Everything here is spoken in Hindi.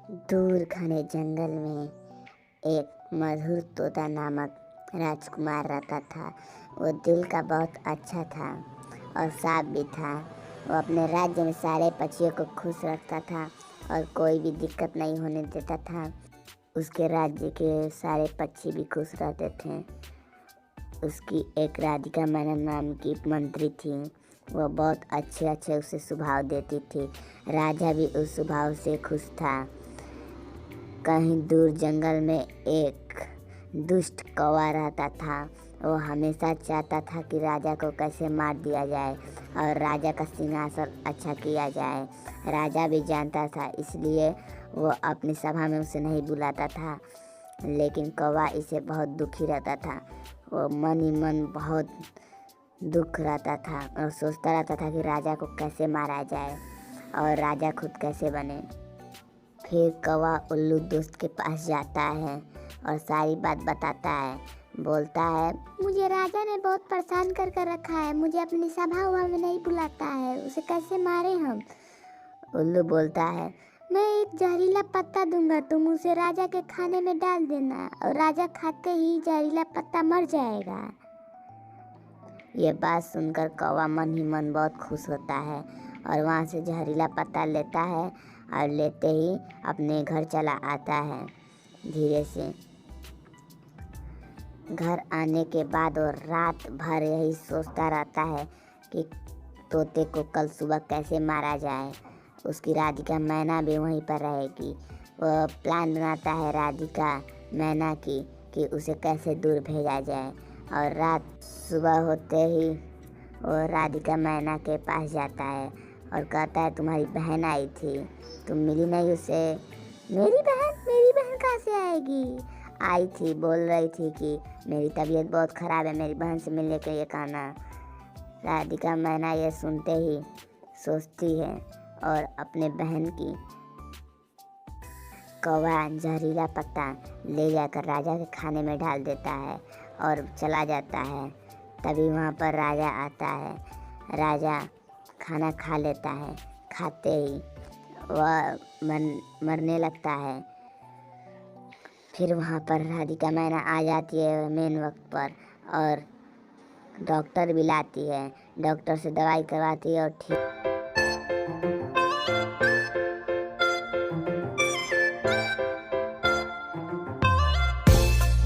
दूर घने जंगल में एक मधुर तोता नामक राजकुमार रहता था। वो दिल का बहुत अच्छा था और साफ भी था। वो अपने राज्य में सारे पक्षियों को खुश रखता था और कोई भी दिक्कत नहीं होने देता था। उसके राज्य के सारे पक्षी भी खुश रहते थे। उसकी एक राधिका मैना नाम की मंत्री थी। वो बहुत अच्छे उसे सुझाव देती थी। राजा भी उस सुझाव से खुश था। कहीं दूर जंगल में एक दुष्ट कौवा रहता था। वो हमेशा चाहता था कि राजा को कैसे मार दिया जाए और राजा का सिंहासन अच्छा किया जाए। राजा भी जानता था, इसलिए वो अपनी सभा में उसे नहीं बुलाता था। लेकिन कौवा इसे बहुत दुखी रहता था। वो मन ही मन बहुत दुख रहता था और सोचता रहता था कि राजा को कैसे मारा जाए और राजा खुद कैसे बने। फिर कौवा उल्लू दोस्त के पास जाता है और सारी बात बताता है। बोलता है, मुझे राजा ने बहुत परेशान कर रखा है। मुझे अपनी सभा में नहीं बुलाता है। उसे कैसे मारे हम? उल्लू बोलता है, मैं एक जहरीला पत्ता दूंगा, तुम उसे राजा के खाने में डाल देना और राजा खाते ही जहरीला पत्ता मर जाएगा। ये बात सुनकर कौवा मन ही मन बहुत खुश होता है और वहाँ से जहरीला पत्ता लेता है और लेते ही अपने घर चला आता है। धीरे से घर आने के बाद वो रात भर यही सोचता रहता है कि तोते को कल सुबह कैसे मारा जाए। उसकी राधिका मैना भी वहीं पर रहेगी। वो प्लान बनाता है राधिका मैना की कि उसे कैसे दूर भेजा जाए। और रात सुबह होते ही वो राधिका मैना के पास जाता है और कहता है, तुम्हारी बहन आई थी, तुम मिली नहीं उसे। मेरी बहन कहाँ से आएगी? आई थी, बोल रही थी कि मेरी तबीयत बहुत ख़राब है, मेरी बहन से मिलने के लिए कहना। राधिका मैना ये सुनते ही सोचती है और अपने बहन की कौवा जहरीला पत्ता ले जाकर राजा के खाने में डाल देता है और चला जाता है। तभी वहाँ पर राजा आता है। राजा खाना खा लेता है। खाते ही वह मरने लगता है। फिर वहाँ पर राधिका मैना आ जाती है मेन वक्त पर और डॉक्टर भी लाती है। डॉक्टर से दवाई करवाती है और ठीक